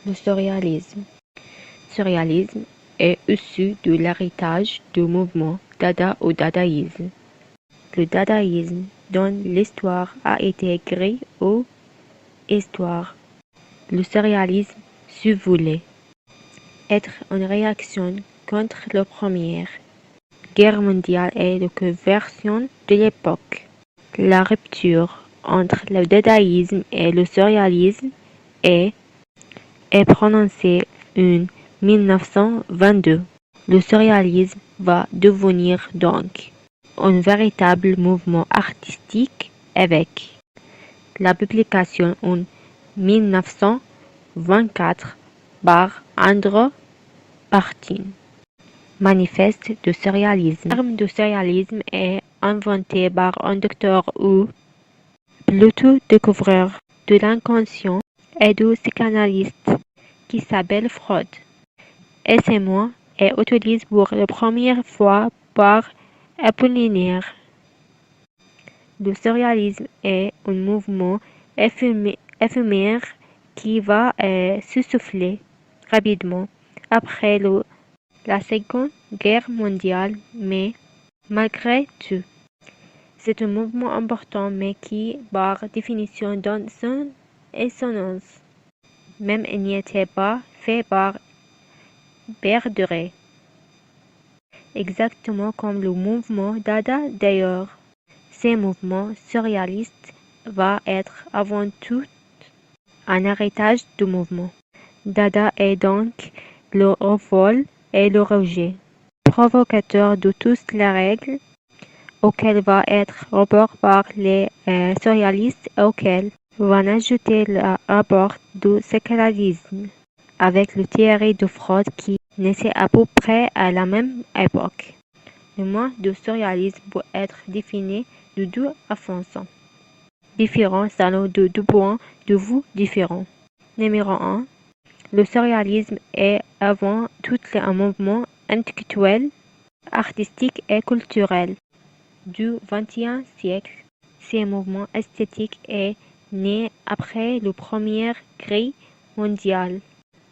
Le surréalisme. Surréalisme est issu de l'héritage du mouvement Dada ou dadaïsme. Le dadaïsme, dont l'histoire a été grecque ou histoire. Le surréalisme se voulait être une réaction contre la Première Guerre mondiale et la conversion de l'époque. La rupture entre le dadaïsme et le surréalisme est prononcée en 1922. Le surréalisme va devenir donc un véritable mouvement artistique avec la publication en 1924 par André Martin. Manifeste du surréalisme. Le terme de surréalisme est inventé par un docteur ou plutôt découvreur de l'inconscient et du psychanalyste qui s'appelle Freud. Et ce mot est utilisé pour la première fois par Apollinaire. Le surréalisme est un mouvement éphémère qui va s'essouffler rapidement après la Seconde Guerre mondiale, mais malgré tout, c'est un mouvement important mais qui, par définition, donne son essence. Même il n'était pas fait par perdurer. Exactement comme le mouvement Dada d'ailleurs. Ce mouvement surréaliste va être avant tout un héritage du mouvement Dada est donc le revol et le rejet, provocateur de toutes les règles auxquelles va être rapport par les surréalistes et auxquelles va ajouter le rapport du psychanalysme avec le théorie de Freud qui naissait à peu près à la même époque. Le mot de surréalisme peut être défini de deux façons différentes selon deux points de vue différents. Numéro 1. Le surréalisme est avant tout un mouvement intellectuel, artistique et culturel du XXe siècle. Ce mouvement esthétique est né après la Première Guerre mondiale.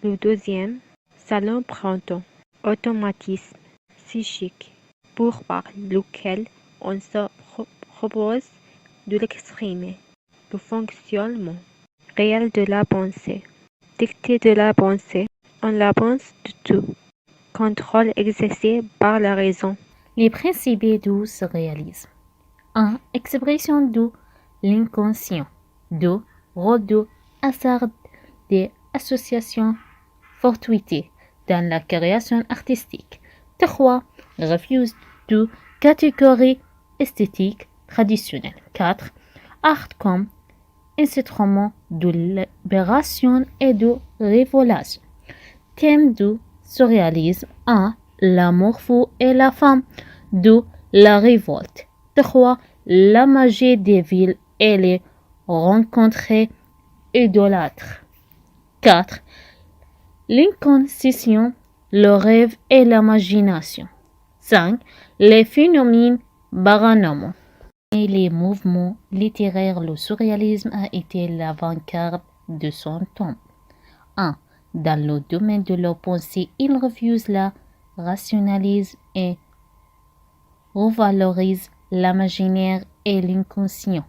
Le deuxième, c'est le printemps, automatisme psychique, par lequel on se propose de l'exprimer, le fonctionnement réel de la pensée, dictée de la pensée, on la pense de tout, contrôle exercé par la raison. Les principes du surréalisme. 1. Expression de l'inconscient. 2. Rôle de hasard des associations fortuitées dans la création artistique. 3. Refus de catégories esthétiques traditionnelles. 4. Art comme instrument de libération et de révélation. Thème du surréalisme. 1. L'amour fou et la femme. 2. La révolte. 3. La magie des villes et les rencontres idolâtres. 4. L'inconscience, le rêve et l'imagination. 5. Les phénomènes paranormaux. Et les mouvements littéraires, le surréalisme a été l'avant-garde de son temps. 1. Dans le domaine de la pensée, il refuse la rationalisme et revalorise l'imaginaire et l'inconscient.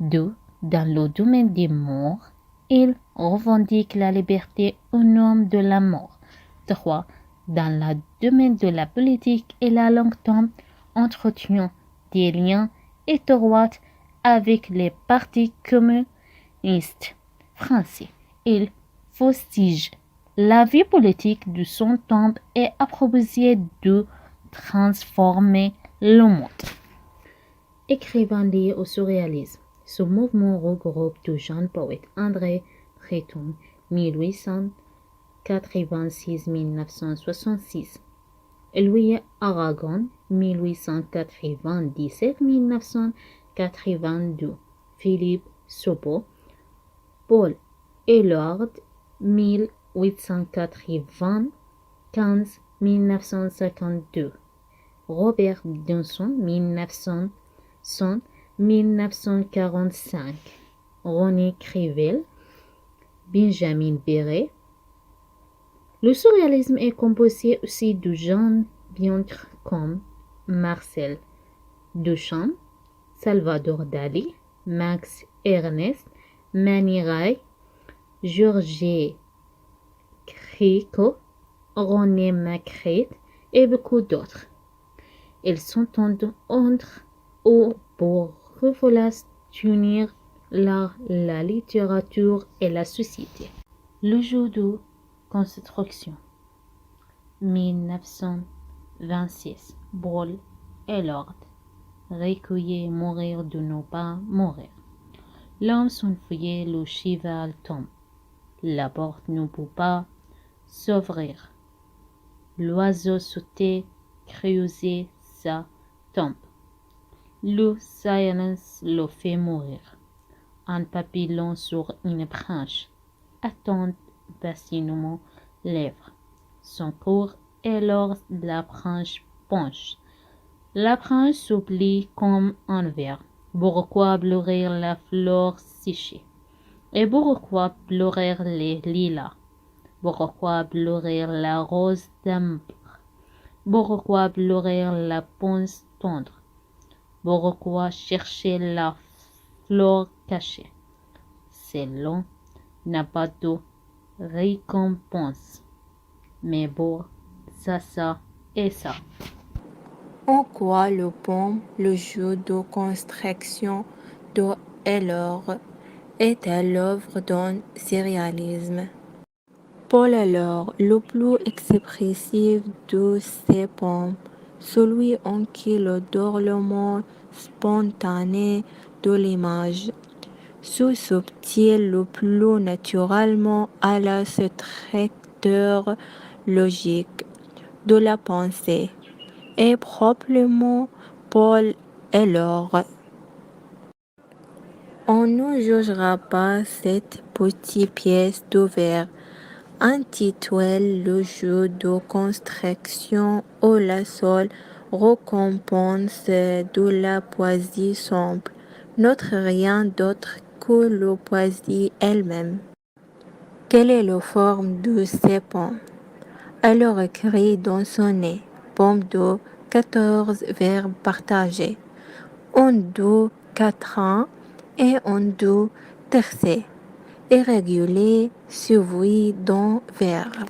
2. Dans le domaine des morts, il revendique la liberté au nom de la mort. 3. Dans le domaine de la politique, il a longtemps entretenu des liens étroits avec les partis communistes français. Il fustige la vie politique de son temps et a proposé de transformer le monde. Écrivain lié au surréalisme. Ce mouvement regroupe de jeunes poètes André Breton, 1886-1966, Louis Aragon, 1897-1982, Philippe Soupeau, Paul Éluard, 1895-1952, Robert Dunson, 1945, René Crével, Benjamin Béret, Le surréalisme est composé aussi de jeunes peintres comme Marcel Duchamp, Salvador Dali, Max Ernst, Mani Ray, Georges Clicquot, René Magritte et beaucoup d'autres. Ils s'entendent entre eux pour révolutionner l'art, la littérature et la société. Le jeu de construction 1926 Brûle et l'ordre. Recueillir, mourir de ne pas mourir. L'homme s'enfuit, le cheval tombe. La porte ne peut pas s'ouvrir. L'oiseau sautait, creusait sa tombe. Le silence le fait mourir. Un papillon sur une branche attend patiemment lèvres. Son corps et lors la branche penche. La branche s'oublie comme un verre. Pourquoi pleurer la fleur séchée? Et pourquoi pleurer les lilas? Pourquoi pleurer la rose d'ambre? Pourquoi pleurer la ponce tendre? Pourquoi chercher la fleur cachée? C'est long, n'a pas de récompense. Mais bon, ça et ça. En quoi le poème, le jeu de construction de Eylor est l'œuvre d'un surréalisme. Paul Eylor, le plus expressif de ses poèmes, celui en qui le déroulement spontané de l'image se subtil le plus naturellement à la structure logique de la pensée, est probablement Paul Eylor. On ne jugera pas cette petite pièce de verre intitulée Le jeu de construction ou la seule récompense de la poésie simple, notre rien d'autre que la poésie elle-même. Quelle est la forme de ces poèmes? Alors écrit dans son nez, pomme de 14 vers partagés, en deux quatrains et en deux tercets, irréguliers suivis d'un vers.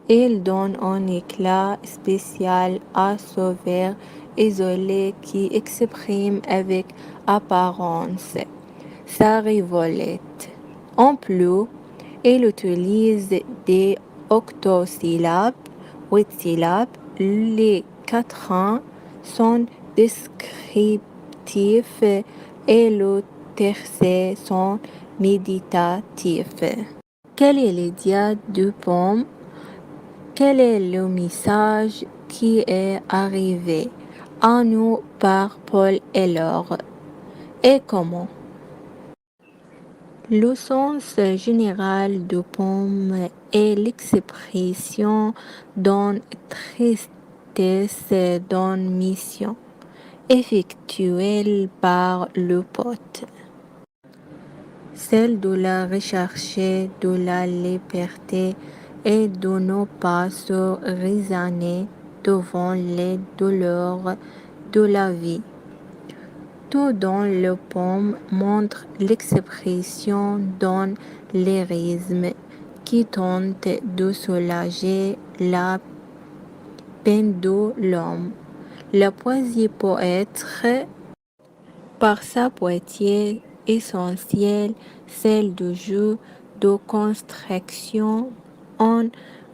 Il donne un éclat spécial à ce vers isolé qui exprime avec apparence sa rivolette. En plus, il utilise des octosyllabes, 8 syllabes. Les quatrains sont descriptifs et le tercet sont méditatifs. Quelle est l'idée du poème? Quel est le message qui est arrivé à nous par Paul Eylor et comment? Le sens général du poème est l'expression d'une tristesse, d'une mission effectuée par le poète, celle de la recherche de la liberté et de ne pas se résigner devant les douleurs de la vie. Tout dans le poème montre l'expression d'un lyrisme qui tente de soulager la peine de l'homme. La poésie peut être, par sa poésie essentielle, celle du jeu de construction en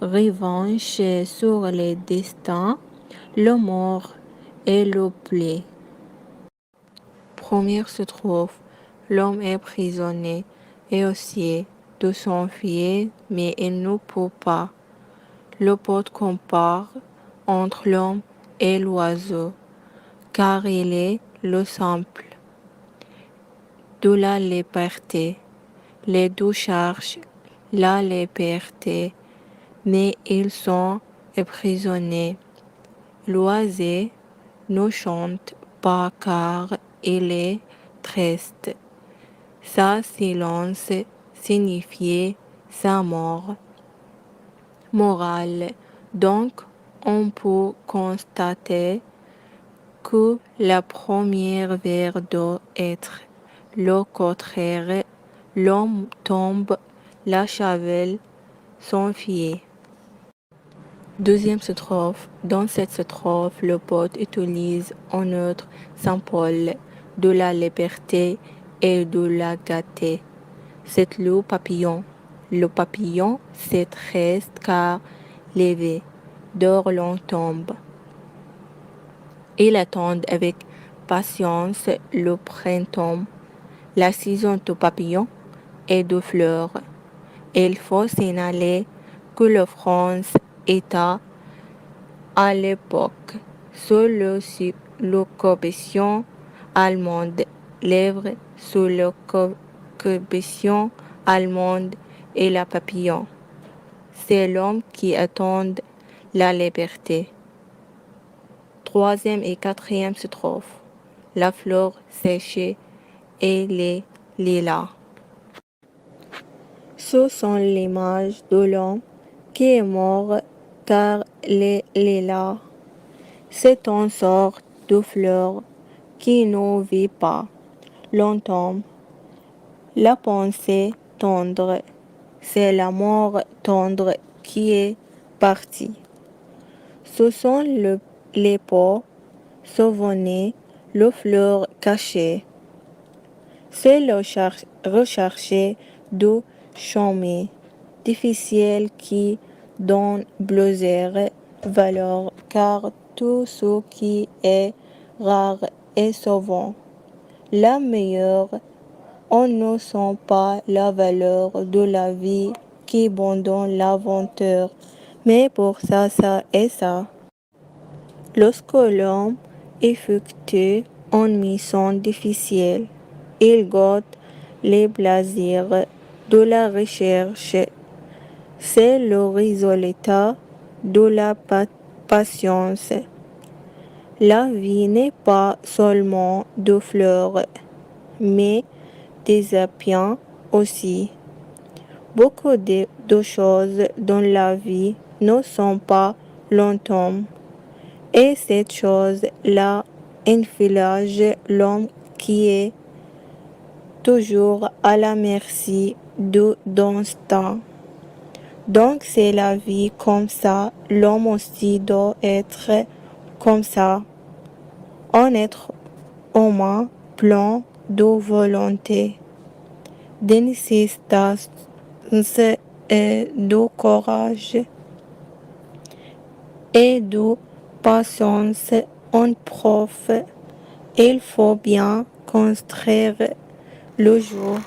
revanche sur les destins, le mort et le blé. Première se trouve, l'homme est prisonnier et aussi de s'enfuir, mais il ne peut pas. Le poète compare entre l'homme et l'oiseau, car il est le simple de la liberté. Les deux cherchent la liberté, mais ils sont emprisonnés. L'oiseau ne chante pas car il est triste. Sa silence signifiait sa mort. morale. Donc, on peut constater que la première vers doit être le contraire. L'homme tombe, la chavelle s'enfuit. Deuxième strophe. Dans cette strophe, le poète utilise un autre symbole de la liberté et de la gaieté. C'est le papillon. Le papillon s'est reste car levé, dort l'on tombe. Il attend avec patience le printemps, la saison du papillon et de fleurs. Il faut signaler que la France était à l'époque sous l'occupation allemande, lèvres sous l'occupation allemande et la papillon. C'est l'homme qui attend la liberté. Troisième et quatrième strophe. La fleur séchée et les lilas. Ce sont l'image de l'homme qui est mort car les lilas, c'est une sorte de fleur qui ne vit pas longtemps. La pensée tendre, c'est la mort tendre qui est partie. Ce sont les peaux sauvanées, les fleurs cachées. C'est le rechercher du chemin difficile qui donne plaisir, valeur, car tout ce qui est rare est souvent la meilleure. On ne sent pas la valeur de la vie qui abandonne l'aventure, mais pour ça et ça. Lorsque l'homme effectue une mission difficile, il goûte les plaisirs de la recherche. C'est le résultat de la patience. La vie n'est pas seulement de fleurs, mais des appiens aussi. Beaucoup de choses dans la vie ne sont pas longtemps. Et cette chose-là inflige l'homme qui est toujours à la merci d'instinct. Donc c'est la vie comme ça, l'homme aussi doit être comme ça. Un être humain plein de volonté, d'insistance et de courage et de patience. Un prof, il faut bien construire le jour.